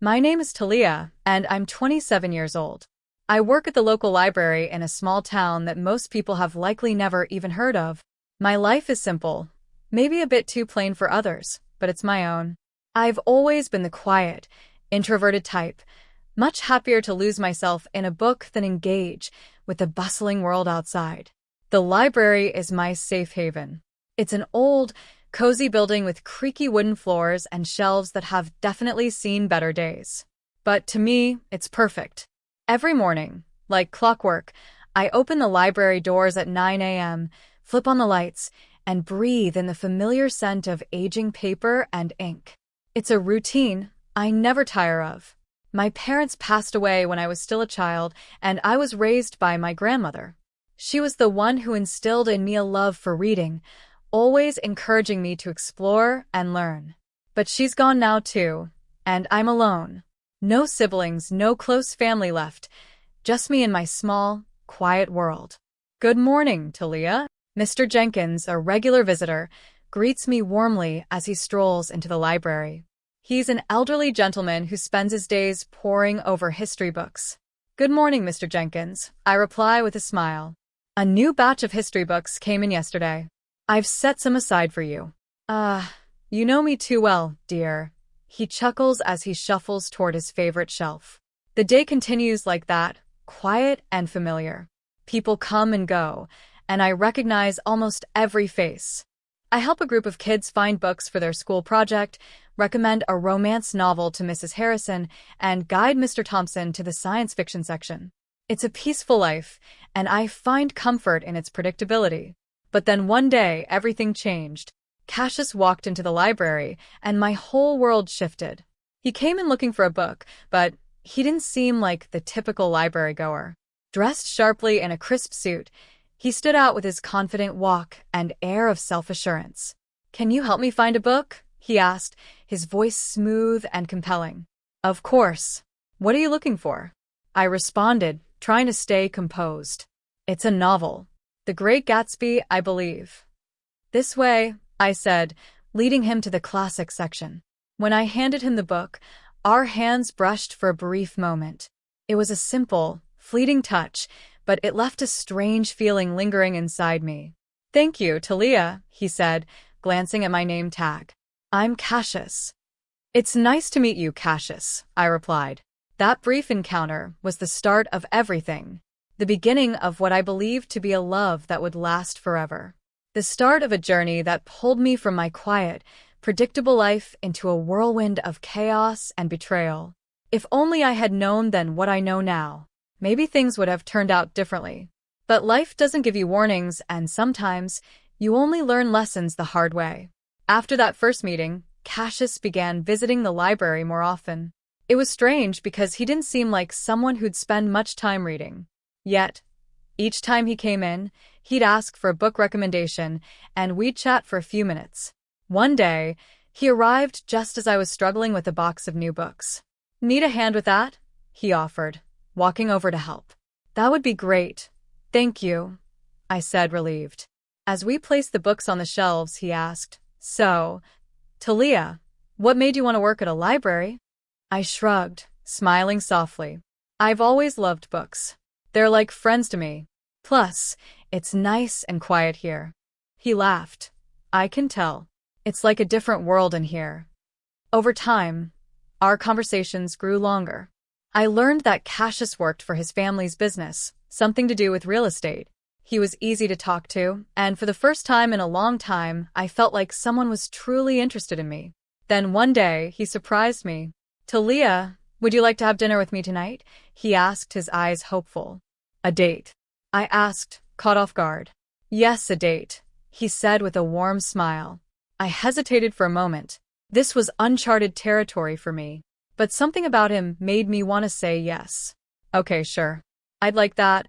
My name is Talia, and I'm 27 years old. I work at the local library in a small town that most people have likely never even heard of. My life is simple, maybe a bit too plain for others, but it's my own. I've always been the quiet, introverted type, much happier to lose myself in a book than engage with the bustling world outside. The library is my safe haven. It's an old, cozy building with creaky wooden floors and shelves that have definitely seen better days. But to me, it's perfect. Every morning, like clockwork, I open the library doors at 9 a.m., flip on the lights, and breathe in the familiar scent of aging paper and ink. It's a routine I never tire of. My parents passed away when I was still a child, and I was raised by my grandmother. She was the one who instilled in me a love for reading, always encouraging me to explore and learn. But she's gone now too, and I'm alone. No siblings, no close family left, just me in my small, quiet world. Good morning, Talia. Mr. Jenkins, a regular visitor, greets me warmly as he strolls into the library. He's an elderly gentleman who spends his days poring over history books. Good morning, Mr. Jenkins, I reply with a smile. A new batch of history books came in yesterday. I've set some aside for you. You know me too well, dear. He chuckles as he shuffles toward his favorite shelf. The day continues like that, quiet and familiar. People come and go, and I recognize almost every face. I help a group of kids find books for their school project, recommend a romance novel to Mrs. Harrison, and guide Mr. Thompson to the science fiction section. It's a peaceful life, and I find comfort in its predictability. But then one day, everything changed. Cassius walked into the library, and my whole world shifted. He came in looking for a book, but he didn't seem like the typical library goer. Dressed sharply in a crisp suit, he stood out with his confident walk and air of self-assurance. "Can you help me find a book?" he asked, his voice smooth and compelling. "Of course. What are you looking for?" I responded, trying to stay composed. "It's a novel. The Great Gatsby, I believe." "This way," I said, leading him to the classic section. When I handed him the book, our hands brushed for a brief moment. It was a simple, fleeting touch, but it left a strange feeling lingering inside me. "Thank you, Talia," he said, glancing at my name tag. "I'm Cassius." "It's nice to meet you, Cassius," I replied. That brief encounter was the start of everything. The beginning of what I believed to be a love that would last forever. The start of a journey that pulled me from my quiet, predictable life into a whirlwind of chaos and betrayal. If only I had known then what I know now, maybe things would have turned out differently. But life doesn't give you warnings, and sometimes you only learn lessons the hard way. After that first meeting, Cassius began visiting the library more often. It was strange because he didn't seem like someone who'd spend much time reading. Yet, each time he came in, he'd ask for a book recommendation, and we'd chat for a few minutes. One day, he arrived just as I was struggling with a box of new books. "Need a hand with that?" he offered, walking over to help. "That would be great. Thank you," I said, relieved. As we placed the books on the shelves, he asked, "So, Talia, what made you want to work at a library?" I shrugged, smiling softly. "I've always loved books. They're like friends to me. Plus, it's nice and quiet here." He laughed. "I can tell. It's like a different world in here." Over time, our conversations grew longer. I learned that Cassius worked for his family's business, something to do with real estate. He was easy to talk to, and for the first time in a long time, I felt like someone was truly interested in me. Then one day, he surprised me. "Talia, would you like to have dinner with me tonight?" he asked, his eyes hopeful. "A date?" I asked, caught off guard. "Yes, a date," he said with a warm smile. I hesitated for a moment. This was uncharted territory for me, but something about him made me want to say yes. "Okay, sure. I'd like that,"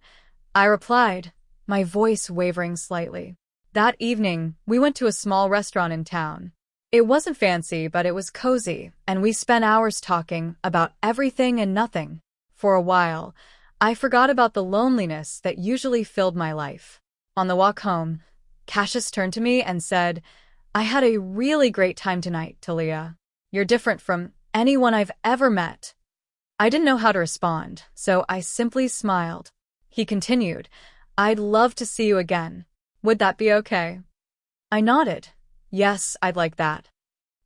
I replied, my voice wavering slightly. That evening, we went to a small restaurant in town. It wasn't fancy, but it was cozy, and we spent hours talking about everything and nothing. For a while, I forgot about the loneliness that usually filled my life. On the walk home, Cassius turned to me and said, "I had a really great time tonight, Talia. You're different from anyone I've ever met. I didn't know how to respond, so I simply smiled. He continued, I'd love to see you again. Would that be okay? I nodded. Yes, I'd like that.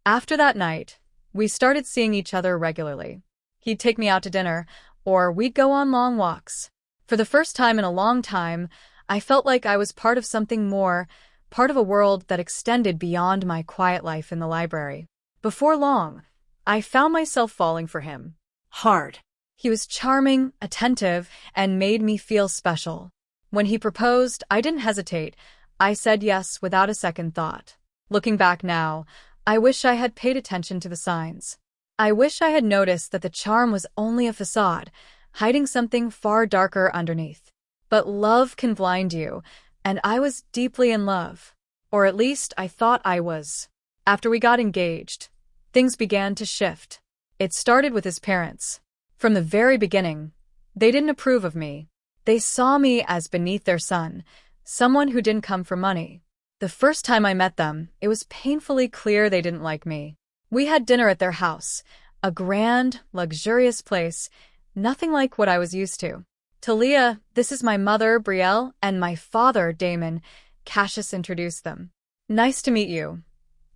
After that night, we started seeing each other regularly. He'd take me out to dinner, or we'd go on long walks. For the first time in a long time, I felt like I was part of something more, part of a world that extended beyond my quiet life in the library. Before long, I found myself falling for him. Hard. He was charming, attentive, and made me feel special. When he proposed, I didn't hesitate. I said yes without a second thought. Looking back now, I wish I had paid attention to the signs. I wish I had noticed that the charm was only a facade, hiding something far darker underneath. But love can blind you, and I was deeply in love. Or at least I thought I was. After we got engaged, things began to shift. It started with his parents. From the very beginning, they didn't approve of me. They saw me as beneath their son, someone who didn't come for money. The first time I met them, it was painfully clear they didn't like me. We had dinner at their house, a grand, luxurious place, nothing like what I was used to. Talia, this is my mother, Brielle, and my father, Damon. Cassius introduced them. Nice to meet you,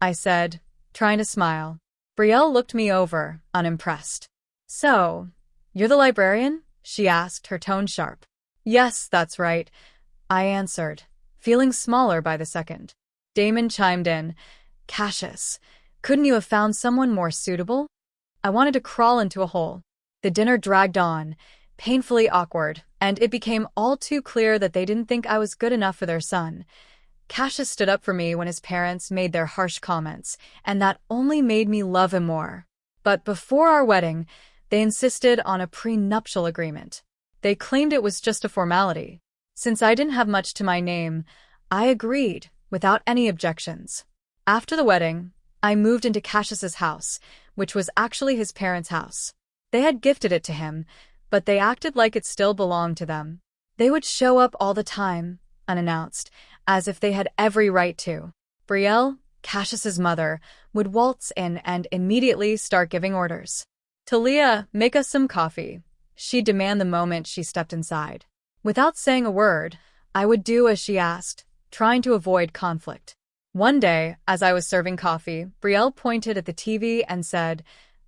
I said, trying to smile. Brielle looked me over, unimpressed. So, you're the librarian? She asked, her tone sharp. Yes, that's right, I answered, feeling smaller by the second. Damon chimed in. Cassius, couldn't you have found someone more suitable? I wanted to crawl into a hole. The dinner dragged on, painfully awkward, and it became all too clear that they didn't think I was good enough for their son. Cassius stood up for me when his parents made their harsh comments, and that only made me love him more. But before our wedding, they insisted on a prenuptial agreement. They claimed it was just a formality. Since I didn't have much to my name, I agreed, without any objections. After the wedding, I moved into Cassius's house, which was actually his parents' house. They had gifted it to him, but they acted like it still belonged to them. They would show up all the time, unannounced, as if they had every right to. Brielle, Cassius's mother, would waltz in and immediately start giving orders. Talia, make us some coffee, she'd demand the moment she stepped inside. Without saying a word, I would do as she asked, trying to avoid conflict. One day, as I was serving coffee, Brielle pointed at the TV and said,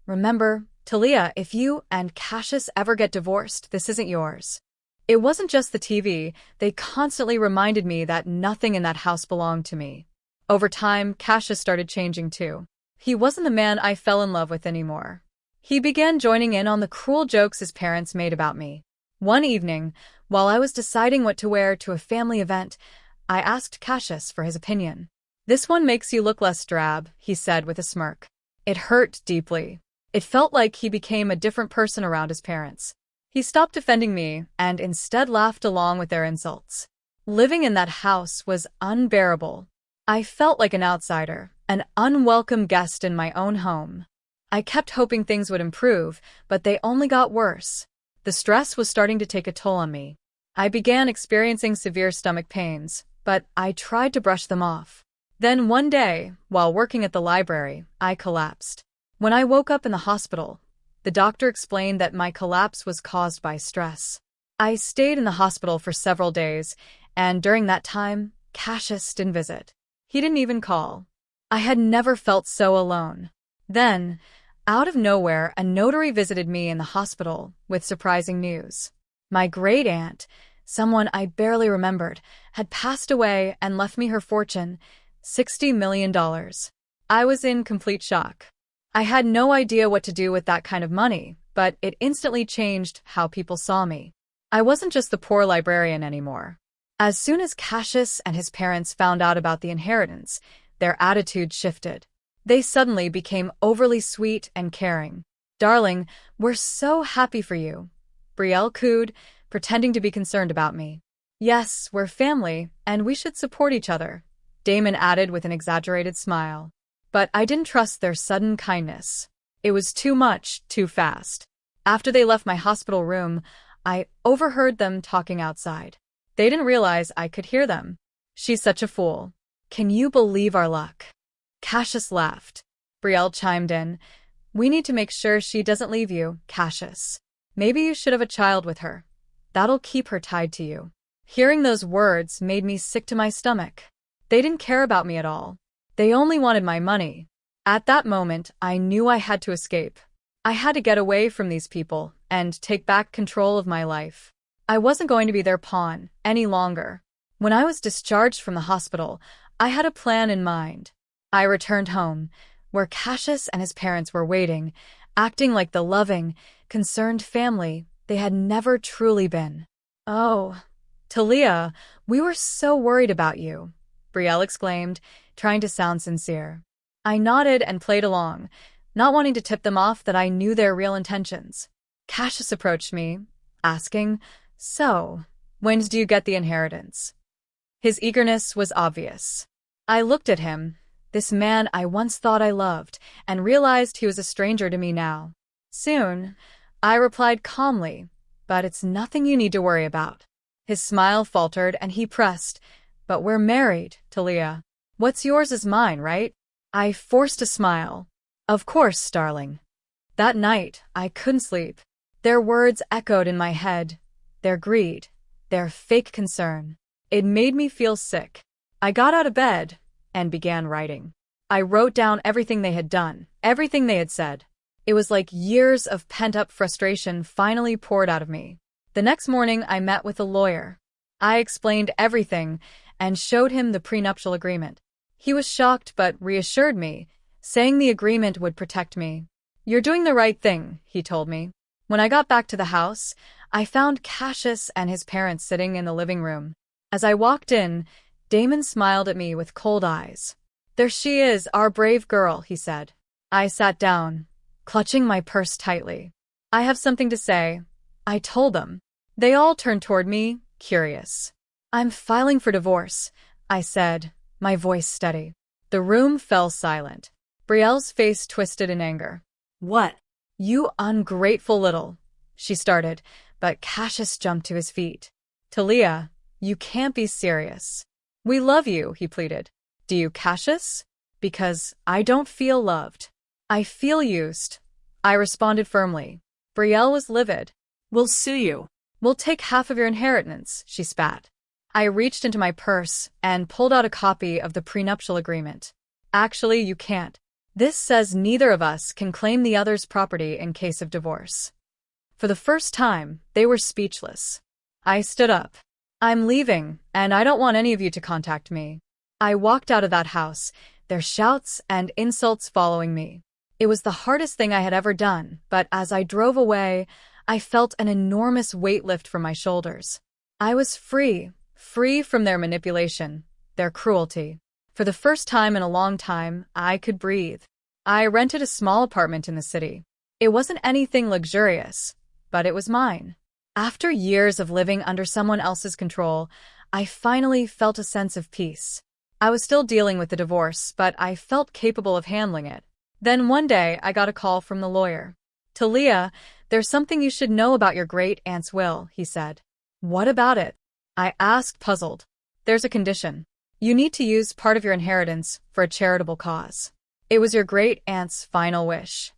Remember, Talia, if you and Cassius ever get divorced, this isn't yours. It wasn't just the TV, they constantly reminded me that nothing in that house belonged to me. Over time, Cassius started changing too. He wasn't the man I fell in love with anymore. He began joining in on the cruel jokes his parents made about me. One evening, while I was deciding what to wear to a family event, I asked Cassius for his opinion. This one makes you look less drab, he said with a smirk. It hurt deeply. It felt like he became a different person around his parents. He stopped defending me and instead laughed along with their insults. Living in that house was unbearable. I felt like an outsider, an unwelcome guest in my own home. I kept hoping things would improve, but they only got worse. The stress was starting to take a toll on me. I began experiencing severe stomach pains, but I tried to brush them off. Then one day, while working at the library, I collapsed. When I woke up in the hospital, the doctor explained that my collapse was caused by stress. I stayed in the hospital for several days, and during that time, Cassius didn't visit. He didn't even call. I had never felt so alone. Then, out of nowhere, a notary visited me in the hospital with surprising news. My great-aunt, someone I barely remembered, had passed away and left me her fortune, $60 million. I was in complete shock. I had no idea what to do with that kind of money, but it instantly changed how people saw me. I wasn't just the poor librarian anymore. As soon as Cassius and his parents found out about the inheritance, their attitude shifted. They suddenly became overly sweet and caring. Darling, we're so happy for you, Brielle cooed, pretending to be concerned about me. Yes, we're family, and we should support each other, Damon added with an exaggerated smile. But I didn't trust their sudden kindness. It was too much, too fast. After they left my hospital room, I overheard them talking outside. They didn't realize I could hear them. She's such a fool. Can you believe our luck? Cassius laughed. Brielle chimed in. We need to make sure she doesn't leave you, Cassius. Maybe you should have a child with her. That'll keep her tied to you. Hearing those words made me sick to my stomach. They didn't care about me at all. They only wanted my money. At that moment, I knew I had to escape. I had to get away from these people and take back control of my life. I wasn't going to be their pawn any longer. When I was discharged from the hospital, I had a plan in mind. I returned home, where Cassius and his parents were waiting, acting like the loving, concerned family they had never truly been. "Oh, Talia, we were so worried about you," Brielle exclaimed, trying to sound sincere. I nodded and played along, not wanting to tip them off that I knew their real intentions. Cassius approached me, asking, "So, when do you get the inheritance?" His eagerness was obvious. I looked at him, this man I once thought I loved, and realized he was a stranger to me now. "Soon," I replied calmly, "but it's nothing you need to worry about." His smile faltered and he pressed, "But we're married, Talia. What's yours is mine, right?" I forced a smile. "Of course, darling." That night, I couldn't sleep. Their words echoed in my head, their greed, their fake concern. It made me feel sick. I got out of bed and began writing. I wrote down everything they had done, everything they had said. It was like years of pent-up frustration finally poured out of me. The next morning, I met with a lawyer. I explained everything and showed him the prenuptial agreement. He was shocked but reassured me, saying the agreement would protect me. "You're doing the right thing," he told me. When I got back to the house, I found Cassius and his parents sitting in the living room. As I walked in, Damon smiled at me with cold eyes. "There she is, our brave girl," he said. I sat down, clutching my purse tightly. "I have something to say," I told them. They all turned toward me, curious. "I'm filing for divorce," I said, my voice steady. The room fell silent. Brielle's face twisted in anger. "What?" "You ungrateful little," she started, but Cassius jumped to his feet. "Talia, you can't be serious." "We love you," he pleaded. "Do you, Cassius?" "Because I don't feel loved. I feel used," I responded firmly. Brielle was livid. "We'll sue you." "We'll take half of your inheritance," she spat. I reached into my purse and pulled out a copy of the prenuptial agreement. "Actually, you can't. This says neither of us can claim the other's property in case of divorce." For the first time, they were speechless. I stood up. "I'm leaving, and I don't want any of you to contact me." I walked out of that house, their shouts and insults following me. It was the hardest thing I had ever done, but as I drove away, I felt an enormous weight lift from my shoulders. I was free from their manipulation, their cruelty. For the first time in a long time, I could breathe. I rented a small apartment in the city. It wasn't anything luxurious, but it was mine. After years of living under someone else's control, I finally felt a sense of peace. I was still dealing with the divorce, but I felt capable of handling it. Then one day, I got a call from the lawyer. "Talia, there's something you should know about your great-aunt's will," he said. "What about it?" I asked, puzzled. "There's a condition. You need to use part of your inheritance for a charitable cause. It was your great-aunt's final wish."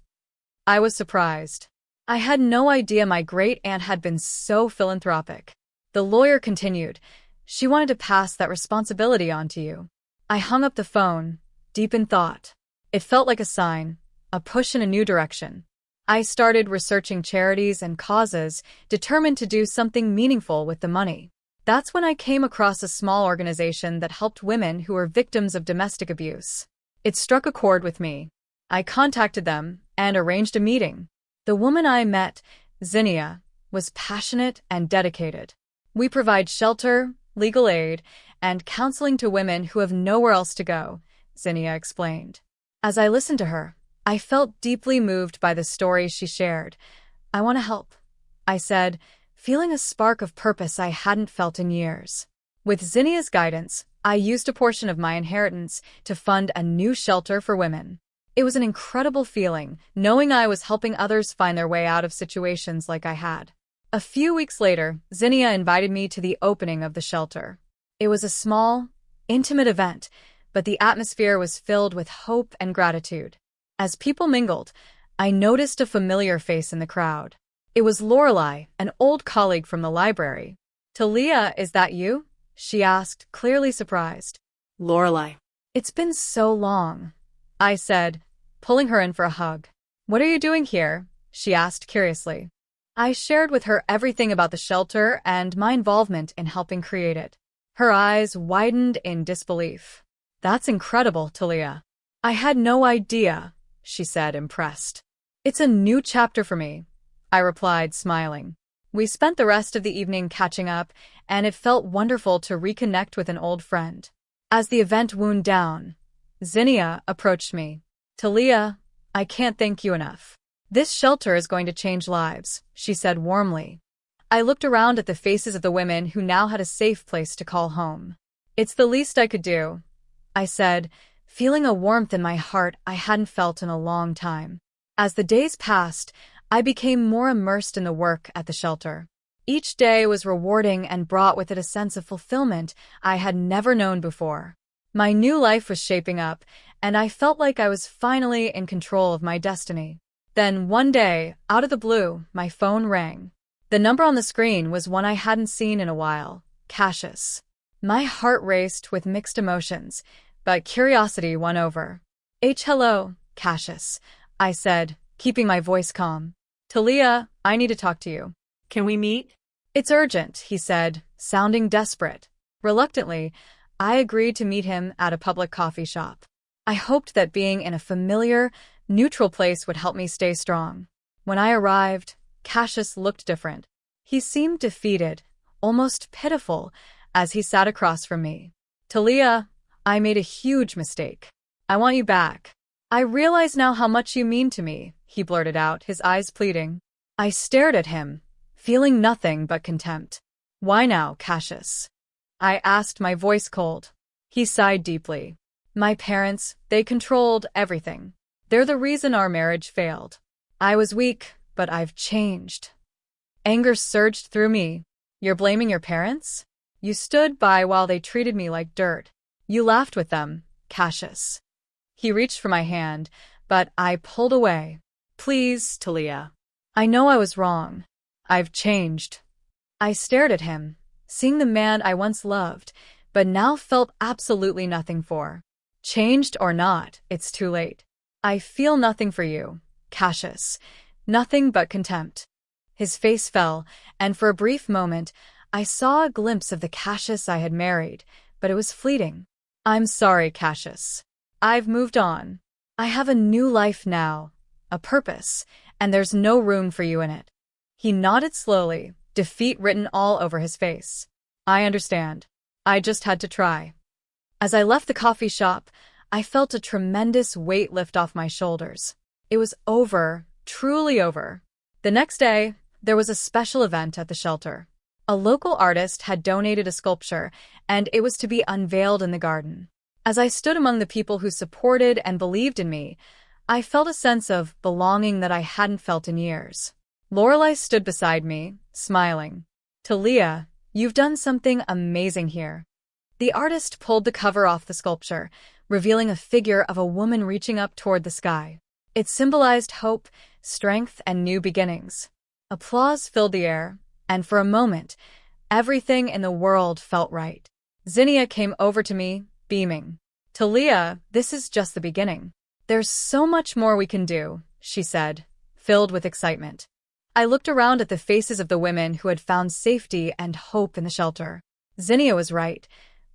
I was surprised. I had no idea my great-aunt had been so philanthropic. The lawyer continued, "She wanted to pass that responsibility on to you." I hung up the phone, deep in thought. It felt like a sign, a push in a new direction. I started researching charities and causes, determined to do something meaningful with the money. That's when I came across a small organization that helped women who were victims of domestic abuse. It struck a chord with me. I contacted them and arranged a meeting. The woman I met, Zinnia, was passionate and dedicated. "We provide shelter, legal aid, and counseling to women who have nowhere else to go," Zinnia explained. As I listened to her, I felt deeply moved by the stories she shared. "I want to help," I said, feeling a spark of purpose I hadn't felt in years. With Zinnia's guidance, I used a portion of my inheritance to fund a new shelter for women. It was an incredible feeling, knowing I was helping others find their way out of situations like I had. A few weeks later, Zinnia invited me to the opening of the shelter. It was a small, intimate event, but the atmosphere was filled with hope and gratitude. As people mingled, I noticed a familiar face in the crowd. It was Lorelei, an old colleague from the library. "Talia, is that you?" she asked, clearly surprised. Lorelei. "It's been so long," I said, pulling her in for a hug. "What are you doing here?" she asked curiously. I shared with her everything about the shelter and my involvement in helping create it. Her eyes widened in disbelief. "That's incredible, Talia. I had no idea," she said, impressed. "It's a new chapter for me," I replied, smiling. We spent the rest of the evening catching up, and it felt wonderful to reconnect with an old friend. As the event wound down, Zinnia approached me. "Talia, I can't thank you enough. This shelter is going to change lives," she said warmly. I looked around at the faces of the women who now had a safe place to call home. "It's the least I could do," I said, feeling a warmth in my heart I hadn't felt in a long time. As the days passed, I became more immersed in the work at the shelter. Each day was rewarding and brought with it a sense of fulfillment I had never known before. My new life was shaping up, and I felt like I was finally in control of my destiny. Then, one day, out of the blue, my phone rang. The number on the screen was one I hadn't seen in a while, Cassius. My heart raced with mixed emotions, but curiosity won over. Hello, Cassius," I said, keeping my voice calm. "Talia, I need to talk to you." Can we meet? "It's urgent," he said, sounding desperate. Reluctantly, I agreed to meet him at a public coffee shop. I hoped that being in a familiar, neutral place would help me stay strong. When I arrived, Cassius looked different. He seemed defeated, almost pitiful, as he sat across from me. "Talia, I made a huge mistake. I want you back. I realize now how much you mean to me," he blurted out, his eyes pleading. I stared at him, feeling nothing but contempt. "Why now, Cassius?" I asked, my voice cold. He sighed deeply. "My parents, they controlled everything. They're the reason our marriage failed. I was weak, but I've changed." Anger surged through me. "You're blaming your parents? You stood by while they treated me like dirt. You laughed with them, Cassius." He reached for my hand, but I pulled away. "Please, Talia. I know I was wrong. I've changed." I stared at him, seeing the man I once loved, but now felt absolutely nothing for. "Changed or not, it's too late. I feel nothing for you, Cassius. Nothing but contempt." His face fell, and for a brief moment, I saw a glimpse of the Cassius I had married, but it was fleeting. "I'm sorry, Cassius. I've moved on. I have a new life now, a purpose, and there's no room for you in it." He nodded slowly, defeat written all over his face. "I understand. I just had to try." As I left the coffee shop, I felt a tremendous weight lift off my shoulders. It was over, truly over. The next day, there was a special event at the shelter. A local artist had donated a sculpture, and it was to be unveiled in the garden. As I stood among the people who supported and believed in me, I felt a sense of belonging that I hadn't felt in years. Lorelei stood beside me, smiling. "Talia, you've done something amazing here." The artist pulled the cover off the sculpture, revealing a figure of a woman reaching up toward the sky. It symbolized hope, strength, and new beginnings. Applause filled the air, and for a moment, everything in the world felt right. Zinnia came over to me, beaming. "Talia, this is just the beginning. There's so much more we can do," she said, filled with excitement. I looked around at the faces of the women who had found safety and hope in the shelter. Zinnia was right.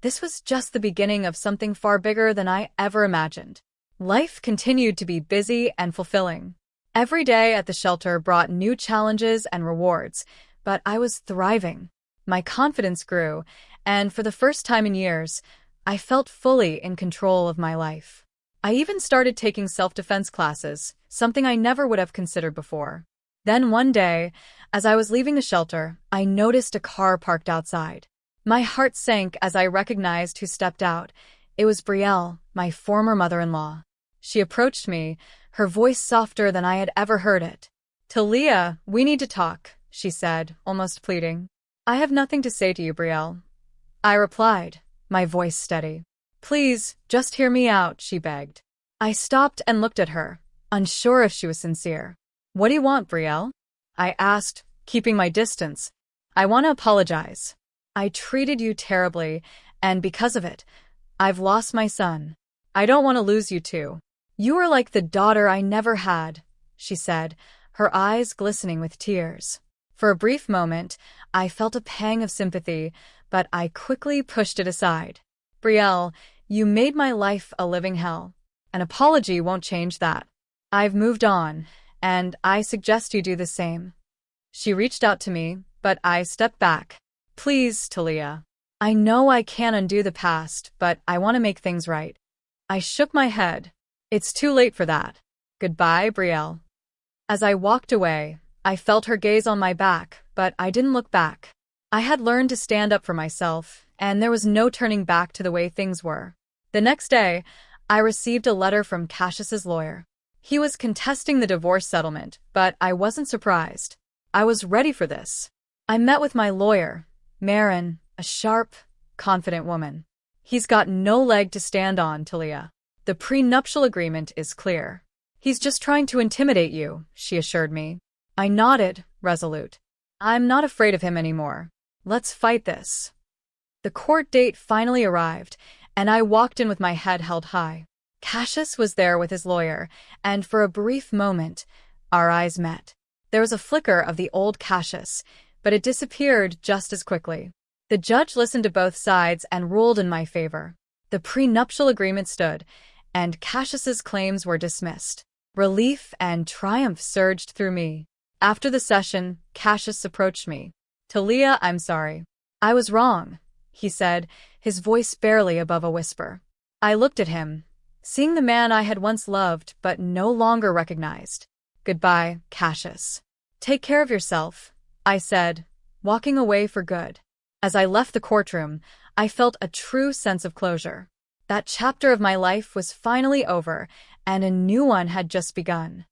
This was just the beginning of something far bigger than I ever imagined. Life continued to be busy and fulfilling. Every day at the shelter brought new challenges and rewards, but I was thriving. My confidence grew, and for the first time in years, I felt fully in control of my life. I even started taking self-defense classes, something I never would have considered before. Then one day, as I was leaving the shelter, I noticed a car parked outside. My heart sank as I recognized who stepped out. It was Brielle, my former mother-in-law. She approached me, her voice softer than I had ever heard it. "Talia, we need to talk," she said, almost pleading. "I have nothing to say to you, Brielle," I replied, my voice steady. "Please, just hear me out," she begged. I stopped and looked at her, unsure if she was sincere. What do you want, Brielle? I asked, keeping my distance. I want to apologize. I treated you terribly, and because of it, I've lost my son. I don't want to lose you too. You are like the daughter I never had, she said, her eyes glistening with tears. For a brief moment, I felt a pang of sympathy, but I quickly pushed it aside. Brielle, you made my life a living hell. An apology won't change that. I've moved on, and I suggest you do the same. She reached out to me, but I stepped back. Please, Talia. I know I can't undo the past, but I want to make things right. I shook my head. It's too late for that. Goodbye, Brielle. As I walked away, I felt her gaze on my back, but I didn't look back. I had learned to stand up for myself, and there was no turning back to the way things were. The next day, I received a letter from Cassius's lawyer. He was contesting the divorce settlement, but I wasn't surprised. I was ready for this. I met with my lawyer, Marin, a sharp, confident woman. He's got no leg to stand on, Talia. The prenuptial agreement is clear. He's just trying to intimidate you, she assured me. I nodded, resolute. I'm not afraid of him anymore. Let's fight this. The court date finally arrived, and I walked in with my head held high. Cassius was there with his lawyer, and for a brief moment, our eyes met. There was a flicker of the old Cassius, but it disappeared just as quickly. The judge listened to both sides and ruled in my favor. The prenuptial agreement stood, and Cassius's claims were dismissed. Relief and triumph surged through me. After the session, Cassius approached me. Talia, I'm sorry. I was wrong, he said, his voice barely above a whisper. I looked at him, seeing the man I had once loved but no longer recognized. Goodbye, Cassius. Take care of yourself, I said, walking away for good. As I left the courtroom, I felt a true sense of closure. That chapter of my life was finally over, and a new one had just begun.